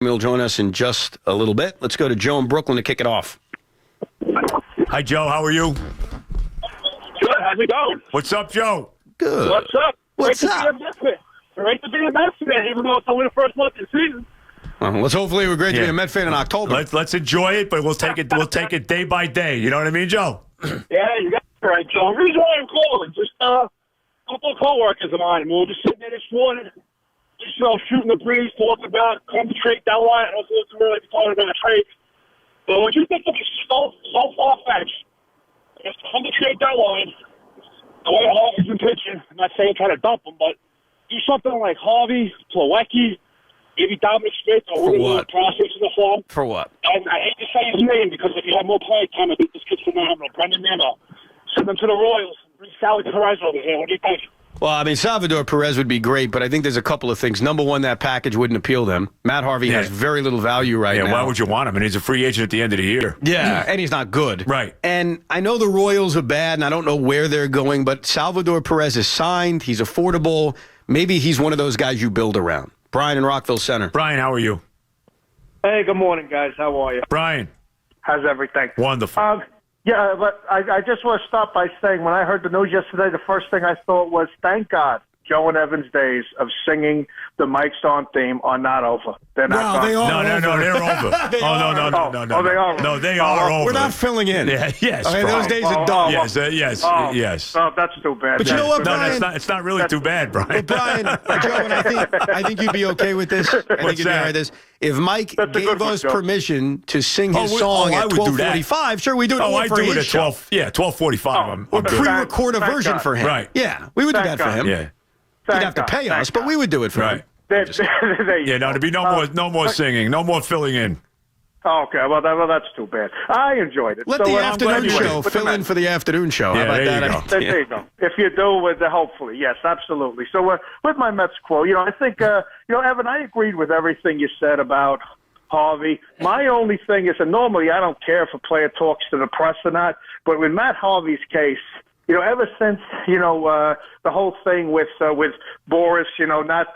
Will join us in just a little bit. Let's go to Joe in Brooklyn to kick it off. Hi, Joe. How are you? Good. How's it going? What's up, Joe? Good. What's up? What's Great up? to be a Mets fan. Great to be a Mets fan, even though it's only the first month of the season. Let's hopefully we're great to be Yeah. a Met fan in October. Let's enjoy it, but we'll take it day by day. You know what I mean, Joe? Yeah, you got it right, Joe. The reason why I'm calling, just a couple of co-workers of mine, we were just sitting there this morning, just shooting the breeze, talking about come to trade deadline. I don't think it's really talking about a trade. But when you think of it so far-fetched, just come to trade deadline, the way Harvey's been pitching, I'm not saying try to dump him, but do something like Harvey, Plawecki, maybe Dominic Smith, or For what? prospects in the fall. For what? And I hate to say his name because if he had more play time, I think this kid's phenomenal. Brendan Nano. Send him to the Royals. Bring Sally Perez over here. What do you think? Well, I mean, Salvador Perez would be great, but I think there's a couple of things. Number one, that package wouldn't appeal them. Matt Harvey has very little value right now. Yeah, why would you want him? And he's a free agent at the end of the year. Yeah, and he's not good. Right. And I know the Royals are bad, and I don't know where they're going, but Salvador Perez is signed. He's affordable. Maybe he's one of those guys you build around. Brian in Rockville Center. Brian, how are you? Hey, good morning, guys. How are you? Brian, How's everything? wonderful. Yeah, but I just want to start by saying when I heard the news yesterday, the first thing I thought was, thank God Joe and Evan's days of singing the Mike Stone theme are not over. They're not gone. they are No, they're over. They are. No. Oh, they are. No, they are over. We're not filling in. Yeah, yes. Okay, those Brian. days are done. Yes. Oh, that's too bad. But you know what, No, Brian? it's not really too bad, Brian. But Brian, Joe, and I think you'd be okay with this. I think you'd be all right with this. If Mike That's a gave good one, us Joe. permission to sing his I song at would do that. 12:45, sure, we do it Oh, I for do his it at show. 12. Yeah, 12:45. Or I'm good. pre-record a Thank version God. for him. Right. Yeah, we would do Thank that for God. him. Yeah. He'd have to pay us, but we would do it for him. Right. Yeah, no, there'd be no more singing, no more filling in. Okay, well, that's too bad. I enjoyed it. Let So, the I'm glad afternoon you show went with the fill in Mets. for the afternoon show. Yeah, How about there that? you go. There you go. If you do, hopefully, yes, absolutely. So with my Mets quote, I think, Evan, I agreed with everything you said about Harvey. My only thing is, and normally I don't care if a player talks to the press or not, but with Matt Harvey's case, ever since, the whole thing with Boris, not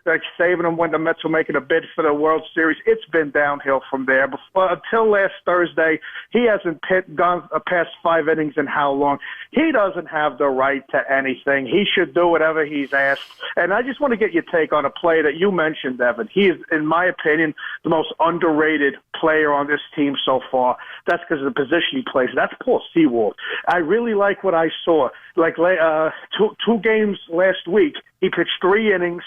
like saving him when the Mets were making a bid for the World Series, it's been downhill from there. Until last Thursday, he hasn't gone past 5 innings in how long? He doesn't have the right to anything. He should do whatever he's asked. And I just want to get your take on a player that you mentioned, Evan. He is, in my opinion, the most underrated player on this team so far. That's because of the position he plays. That's Paul Sewald. I really like what I saw. Like two games last week, he pitched 3 innings,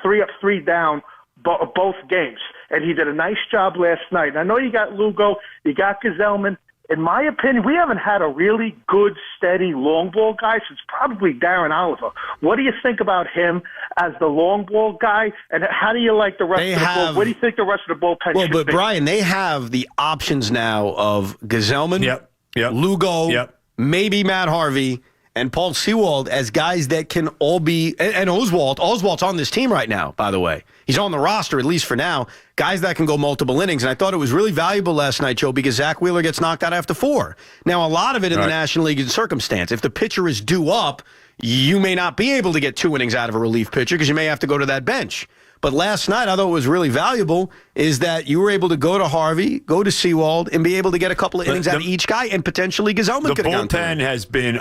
3 up, 3 down, both games. And he did a nice job last night. And I know you got Lugo, you got Gazelman. In my opinion, we haven't had a really good, steady long ball guy since probably Darren Oliver. What do you think about him as the long ball guy? And how do you like the rest of the bullpen? What do you think the rest of the bullpen Well, should but be? Brian, they have the options now of Gazelman, Yep. Lugo, maybe Matt Harvey, and Paul Sewald as guys that can all be, and Oswalt. Oswalt's on this team right now, by the way. He's on the roster, at least for now. Guys that can go multiple innings. And I thought it was really valuable last night, Joe, because Zach Wheeler gets knocked out after 4. Now, a lot of it in the National League is circumstance. If the pitcher is due up, you may not be able to get 2 innings out of a relief pitcher because you may have to go to that bench. But last night, I thought what was really valuable is that you were able to go to Harvey, go to Sewald, and be able to get a couple of innings out of each guy, and potentially Gazelman could have gone. The bullpen has been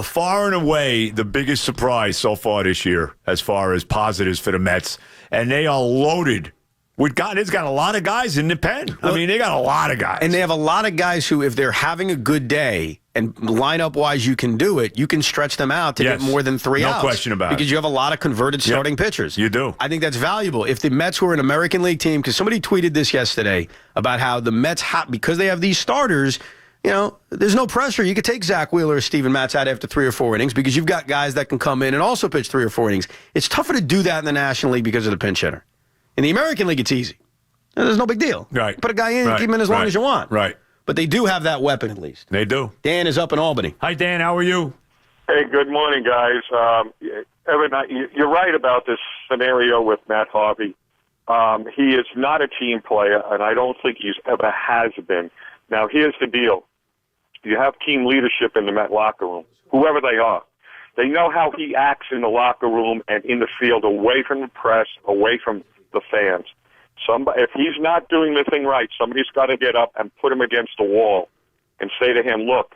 far and away the biggest surprise so far this year as far as positives for the Mets. And they are loaded. It's got a lot of guys in the pen. I mean, they got a lot of guys. And they have a lot of guys who, if they're having a good day, and lineup-wise you can do it, you can stretch them out to get more than 3 outs. No question about it. Because you have a lot of converted starting pitchers. You do. I think that's valuable. If the Mets were an American League team, because somebody tweeted this yesterday about how the Mets, because they have these starters, there's no pressure. You could take Zach Wheeler or Steven Matz out after 3 or 4 innings because you've got guys that can come in and also pitch 3 or 4 innings. It's tougher to do that in the National League because of the pinch hitter. In the American League, it's easy. There's no big deal. Right. Put a guy in and keep him in as long as you want. Right. But they do have that weapon at least. They do. Dan is up in Albany. Hi, Dan. How are you? Hey, good morning, guys. Evan, you're right about this scenario with Matt Harvey. He is not a team player, and I don't think he's ever has been. Now, here's the deal. You have team leadership in the Met locker room, whoever they are. They know how he acts in the locker room and in the field, away from the press, away from the fans. If he's not doing the thing right, somebody's got to get up and put him against the wall and say to him, look,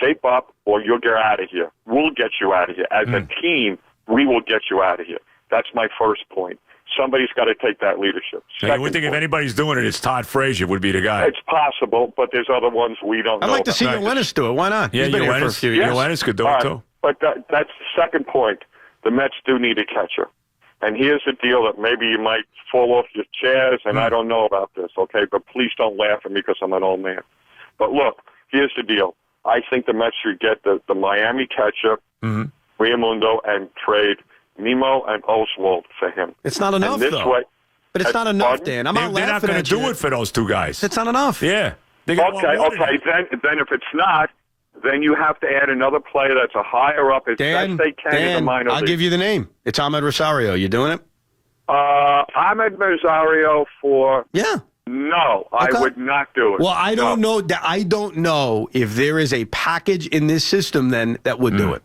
shape up or you'll get out of here. We'll get you out of here. As a team, we will get you out of here. That's my first point. Somebody's got to take that leadership. You would think if anybody's doing it, it's Todd Frazier would be the guy. It's possible, but there's other ones we don't know. I'd like to see about. Yoenis do it. Why not? Yeah, He's been here for a few years. Yoenis could do it, too. But that's the second point. The Mets do need a catcher. And here's the deal that maybe you might fall off your chairs, and I don't know about this, okay? But please don't laugh at me because I'm an old man. But look, here's the deal. I think the Mets should get the Miami catcher, Realmundo, and trade Nemo and Oswald for him. It's not enough, though. But it's not enough, Dan. I'm not They're not laughing going at to you. do it for those two guys. It's not enough. Yeah. Okay. Then if it's not, then you have to add another player that's a higher up as best they can in the minor I'll league. give you the name. It's Ahmed Rosario. You doing it? Ahmed Rosario for... Yeah. No, I would not do it. Well, I don't know. I don't know if there is a package in this system then that would do it.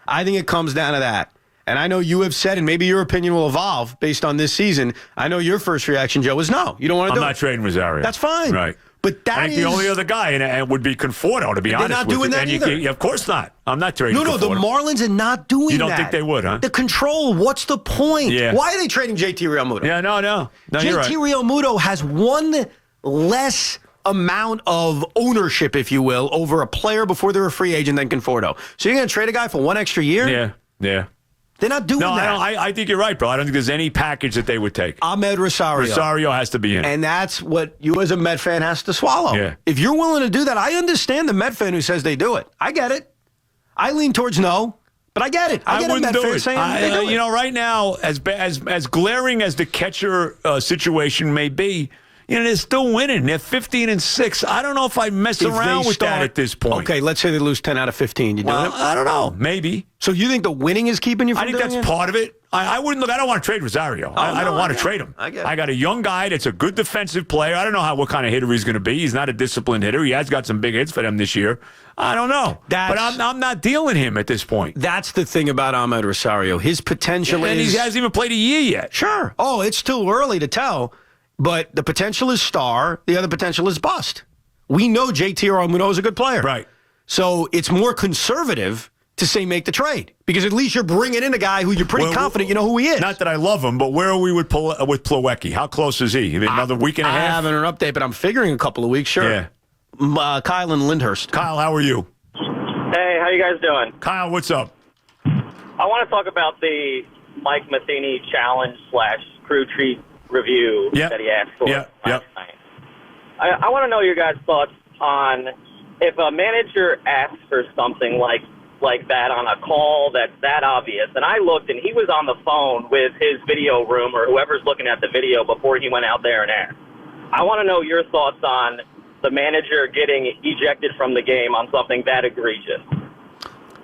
I think it comes down to that. And I know you have said, and maybe your opinion will evolve based on this season. I know your first reaction, Joe, is no. You don't want to do it. I'm not trading Rosario. That's fine. Right. But I think the only other guy and would be Conforto, to be honest. They're not with doing you. that either. Of course not. I'm not trading No, Conforto. the Marlins are not doing that. You don't think they would, huh? The control, what's the point? Yeah. Why are they trading JT Realmuto? Yeah, no, you're right. JT Realmuto has one less amount of ownership, if you will, over a player before they're a free agent than Conforto. So you're going to trade a guy for one extra year? Yeah. They're not doing that. No, I think you're right, bro. I don't think there's any package that they would take. Ahmed Rosario. Rosario has to be in. And that's what you as a Met fan has to swallow. Yeah. If you're willing to do that, I understand the Met fan who says they do it. I get it. I lean towards no, but I get it. I get wouldn't a Met do fan it. saying they do it. You know, right now, as glaring as the catcher situation may be, they're still winning. They're 15-6. I don't know if I'd mess around with that at this point. Okay, let's say they lose 10 out of 15. You doing it? I don't know. Maybe. So you think the winning is keeping you from I think doing that's it? part of it. I wouldn't look. I don't want to trade Rosario. I don't want to trade him. I get it. I got a young guy that's a good defensive player. I don't know what kind of hitter he's going to be. He's not a disciplined hitter. He has got some big hits for them this year. I don't know. But I'm not dealing him at this point. That's the thing about Ahmed Rosario. His potential And is... he hasn't even played a year yet. Sure. Oh, it's too early to tell. But the potential is star. The other potential is bust. We know JT Realmuto is a good player. Right. So it's more conservative to say make the trade. Because at least you're bringing in a guy who you're pretty confident you know who he is. Not that I love him, but where are we with Plawecki? How close is he? Another week and a half? I haven't an update, but I'm figuring a couple of weeks, sure. Yeah. Kyle and Lyndhurst. Kyle, how are you? Hey, how you guys doing? Kyle, what's up? I want to talk about the Mike Matheny challenge / crew treat review that he asked for last night. I want to know your guys' thoughts on if a manager asks for something like that on a call that's that obvious. And I looked, and he was on the phone with his video room or whoever's looking at the video before he went out there and asked. I want to know your thoughts on the manager getting ejected from the game on something that egregious.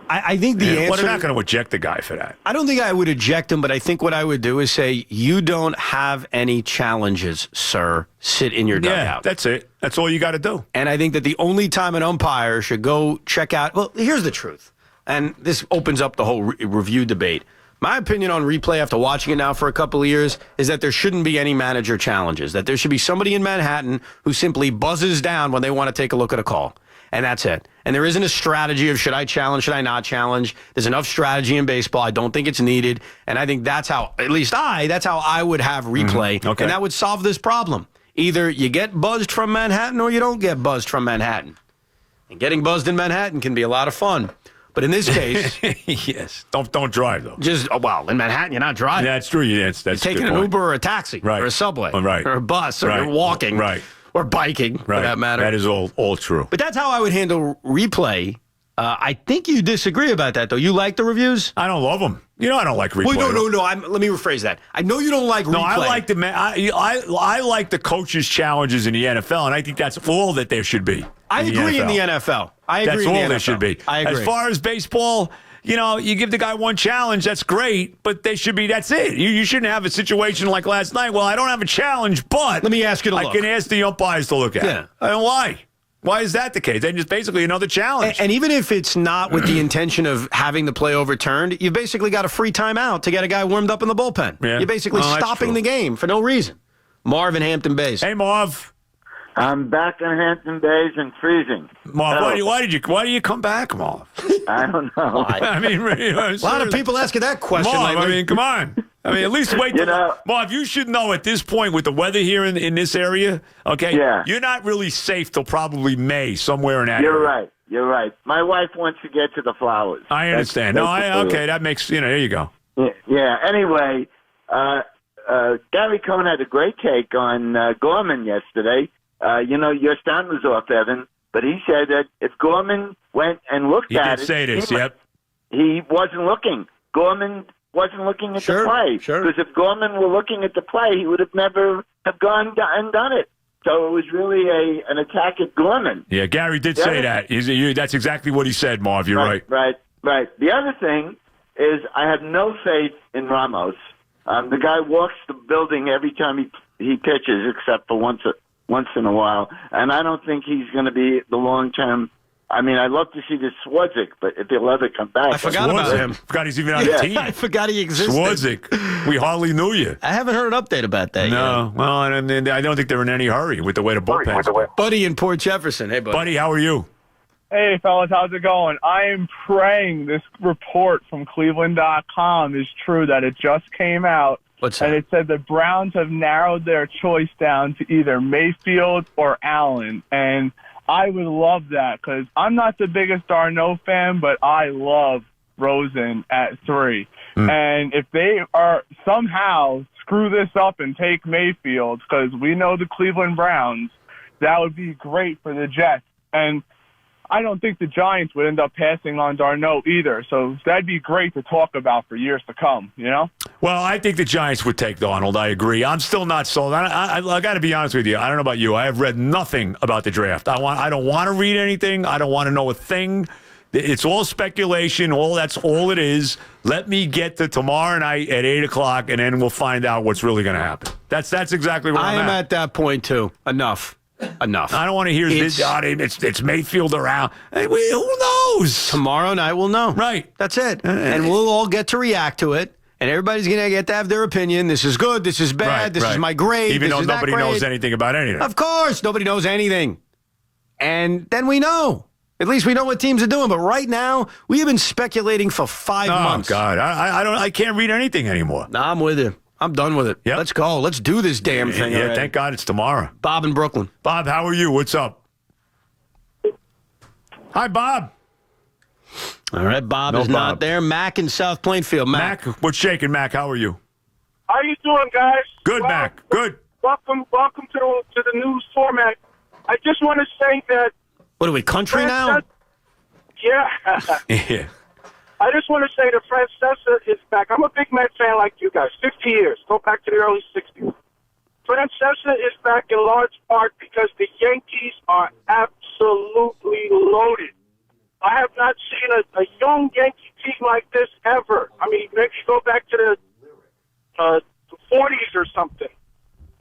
I think the answer... Well, they're not going to eject the guy for that. I don't think I would eject him, but I think what I would do is say, you don't have any challenges, sir. Sit in your dugout. Yeah, that's it. That's all you got to do. And I think that the only time an umpire should go check out... Well, here's the truth. And this opens up the whole review debate. My opinion on replay after watching it now for a couple of years is that there shouldn't be any manager challenges, that there should be somebody in Manhattan who simply buzzes down when they want to take a look at a call. And that's it. And there isn't a strategy of should I challenge, should I not challenge. There's enough strategy in baseball. I don't think it's needed. And I think that's how, at least that's how I would have replay. Okay. And that would solve this problem. Either you get buzzed from Manhattan or you don't get buzzed from Manhattan. And getting buzzed in Manhattan can be a lot of fun. But in this case... Yes. Don't drive, though. In Manhattan, you're not driving. That's true. That's you're taking an Uber or a taxi or a subway or a bus or you're walking or biking, for that matter. That is all true. But that's how I would handle replay. I think you disagree about that, though. You like the reviews? I don't love them. I don't like replay. Well, no. Let me rephrase that. I know you don't like replay. No, I like I like the coaches' challenges in the NFL, and I think that's all that there should be. I agree in the NFL. That's all there should be. I agree. As far as baseball, you give the guy one challenge, that's great, but that's it. You shouldn't have a situation like last night. Well, I don't have a challenge, but let me ask you to look. I can ask the umpires to look at it. And why? Why is that the case? Then just basically another challenge. And even if it's not with the intention of having the play overturned, you've basically got a free timeout to get a guy warmed up in the bullpen. Yeah. You're basically stopping the game for no reason. Marv in Hampton Bays. Hey, Marv. I'm back in Hampton Bays and freezing. Marv, why do you come back, Marv? I don't know. I mean, a lot of people asking that question Marv, lately. I mean, come on. I mean, at least wait. Marv, you should know at this point with the weather here in this area, okay? Yeah. You're not really safe till probably May, somewhere in that You're area. right. You're right. My wife wants to get to the flowers. I understand. Okay, that makes, there you go. Yeah. Anyway, Gary Cohn had a great take on Gorman yesterday. Your sound was off, Evan, but he said that if Gorman went and looked at it. He did say this, yep. He wasn't looking. Gorman wasn't looking at the play. Sure. Because if Gorman were looking at the play, he would have never have gone and done it. So it was really an attack at Gorman. Yeah, Gary did say that. That's exactly what he said, Marv. You're right. Right. The other thing is I have no faith in Ramos. The guy walks the building every time he pitches, except for once in a while, and I don't think he's going to be the long-term. I mean, I'd love to see this Swardzik, but if he'll ever come back. I forgot about him. Forgot he's even on the team. I forgot he existed. Swardzik. We hardly knew you. I haven't heard an update about that yet. No. Well, and I don't think they're in any hurry with the way the bullpen's going. Buddy in Port Jefferson. Hey, buddy. Buddy, how are you? Hey, fellas, how's it going? I am praying this report from Cleveland.com is true that it just came out. What's that? And it said the Browns have narrowed their choice down to either Mayfield or Allen. And I would love that because I'm not the biggest Darno fan, but I love Rosen at 3. And if they are somehow screw this up and take Mayfield, because we know the Cleveland Browns, that would be great for the Jets. And I don't think the Giants would end up passing on Darno either. So that'd be great to talk about for years to come, Well, I think the Giants would take Donald. I agree. I'm still not sold. I got to be honest with you. I don't know about you. I have read nothing about the draft. I don't want to read anything. I don't want to know a thing. It's all speculation. That's all it is. Let me get to tomorrow night at 8 o'clock, and then we'll find out what's really going to happen. That's exactly where I'm at. I am at that point, too. Enough. I don't want to hear this. It's Mayfield around. Hey, who knows? Tomorrow night we'll know. Right. That's it. And we'll all get to react to it. And everybody's going to get to have their opinion. This is good. This is bad. This is my grade. Even though nobody knows anything about anything. Of course. Nobody knows anything. And then we know. At least we know what teams are doing. But right now, we have been speculating for 5 months. Oh, God. I can't read anything anymore. No, I'm with you. I'm done with it. Yep. Let's go. Let's do this damn thing. Yeah, thank God it's tomorrow. Bob in Brooklyn. Bob, how are you? What's up? Hi, Bob. All right, Bob is not there. Mac in South Plainfield. Mac, what's shaking, Mac? How are you? How you doing, guys? Good, Mac. Good. Welcome to the news format. I just want to say that. What are we, country now? Yeah. Yeah. I just want to say that Francesa is back. I'm a big Met fan like you guys. 50 years. Go back to the early 60s. Francesa is back in large part because the Yankees are absolutely loaded. I have not seen a young Yankee team like this ever. I mean, maybe go back to the 40s or something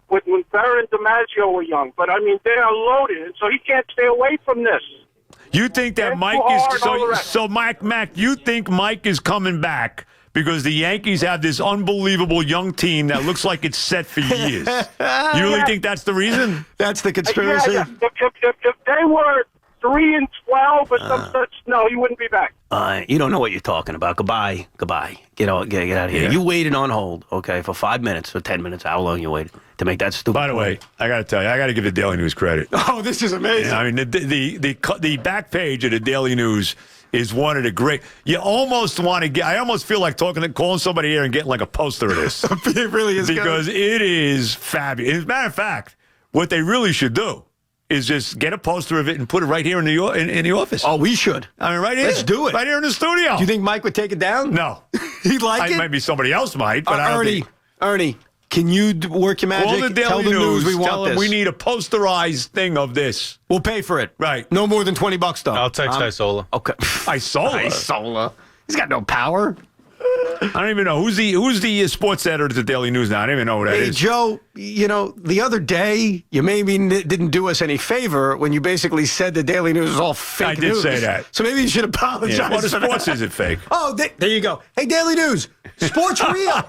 when Barry and DiMaggio were young. But, I mean, they are loaded, and so he can't stay away from this. You think that Mike is Mac? You think Mike is coming back because the Yankees have this unbelievable young team that looks like it's set for years? You really think that's the reason? That's the conspiracy. Yeah. If they were 3-12 or some such, no, he wouldn't be back. You don't know what you're talking about. Goodbye. Get out of here. Yeah. You waited on hold, okay, for 5 minutes or 10 minutes. How long you waited to make that stupid? By the way, I got to tell you, I got to give the Daily News credit. Oh, this is amazing. I mean, the back page of the Daily News is one of the great. You almost want to get. I almost feel like calling somebody here and getting like a poster of this. It really is because it is fabulous. As a matter of fact, what they really should do is just get a poster of it and put it right here in the office. Oh, we should. I mean, right here. Let's do it. Right here in the studio. Do you think Mike would take it down? No. He'd like it? Maybe somebody else might, but I don't think. Ernie, can you work your magic? All the Daily Tell the news we want tell them this. we need a posterized thing of this. We'll pay for it. Right. No more than $20, though. I'll text Isola. Okay. Isola? He's got no power. I don't even know. Who's the sports editor at the Daily News now? I don't even know who that is. Hey, Joe, the other day, you maybe didn't do us any favor when you basically said the Daily News was all fake news. I did say that. So maybe you should apologize. Yeah. Well, the for sports that. isn't fake. Oh, there you go. Hey, Daily News, sports real.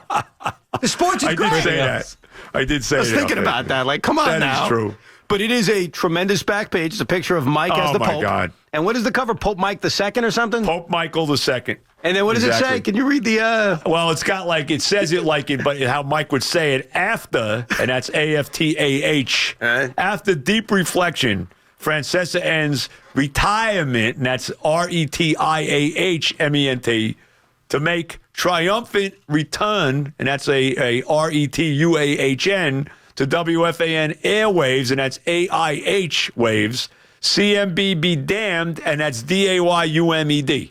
The sports is great. I did say that. I did say I was thinking about that. Like, come on now. That is true. But it is a tremendous back page. It's a picture of Mike as the Pope. Oh, my God. And what is the cover? Pope Mike II or something? Pope Michael II. And then what does it say? Can you read the... Well, it's got like, it says it like it, but how Mike would say it after, and that's AFTAH. After deep reflection, Francesa ends retirement, and that's RETIAHMENT, to make triumphant return, and that's a RETUAHN, to WFAN airwaves, and that's AIH waves. CMB be damned, and that's DAYUMED.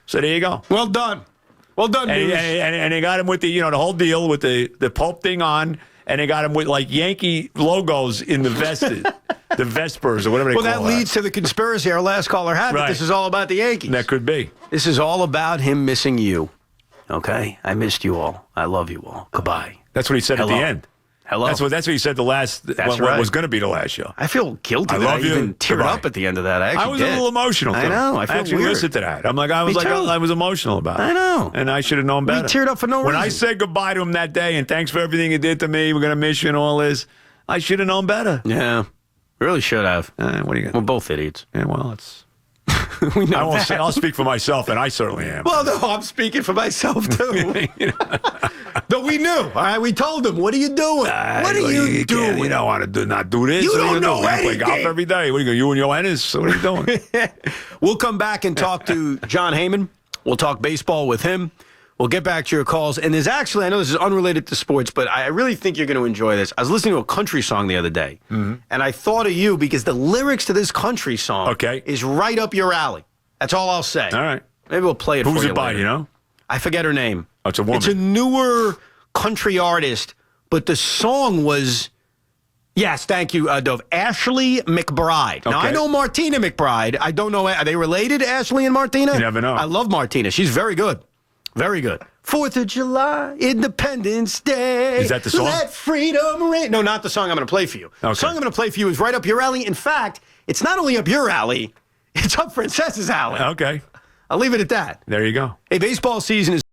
So there you go. Well done. Well done, and they got him with the whole deal with the Pope thing on, and they got him with like Yankee logos in the vest, the Vespers or whatever they call it. Well, that leads to the conspiracy our last caller had. That this is all about the Yankees. That could be. This is all about him missing you. Okay, I missed you all. I love you all. Goodbye. That's what he said at the end. Hello. That's what he said the last. What was going to be the last show. I feel guilty. I love you. I even teared up at the end of that. I was a little emotional. I know. I feel actually listened to that. I'm like, I was emotional about it. I know. And I should have known better. We teared up for no reason. When I said goodbye to him that day and thanks for everything you did to me, we're going to miss you and all this, I should have known better. Yeah. Really should have. What are you going to do? We're both idiots. Yeah, well, it's... We know I'll speak for myself, and I certainly am. Well, no, I'm speaking for myself, too. Though we knew. All right, we told him, what are you doing? What are you doing? You don't want to not do this. You don't know anything. You play golf every day. What are you and Johannes? What are you doing? We'll come back and talk to John Heyman. We'll talk baseball with him. We'll get back to your calls. And there's actually, I know this is unrelated to sports, but I really think you're going to enjoy this. I was listening to a country song the other day, and I thought of you because the lyrics to this country song is right up your alley. That's all I'll say. All right. Maybe we'll play it for you Who's it by, later. you know? I forget her name. Oh, it's a woman. It's a newer country artist, but the song was... Yes, thank you, Dove. Ashley McBride. Now, I know Martina McBride. I don't know. Are they related, Ashley and Martina? You never know. I love Martina. She's very good. Very good. 4th of July, Independence Day. Is that the song? Let freedom ring. No, not the song I'm going to play for you. The song I'm going to play for you is right up your alley. In fact, it's not only up your alley, it's up Francesa's alley. Okay. I'll leave it at that. There you go. Hey, baseball season is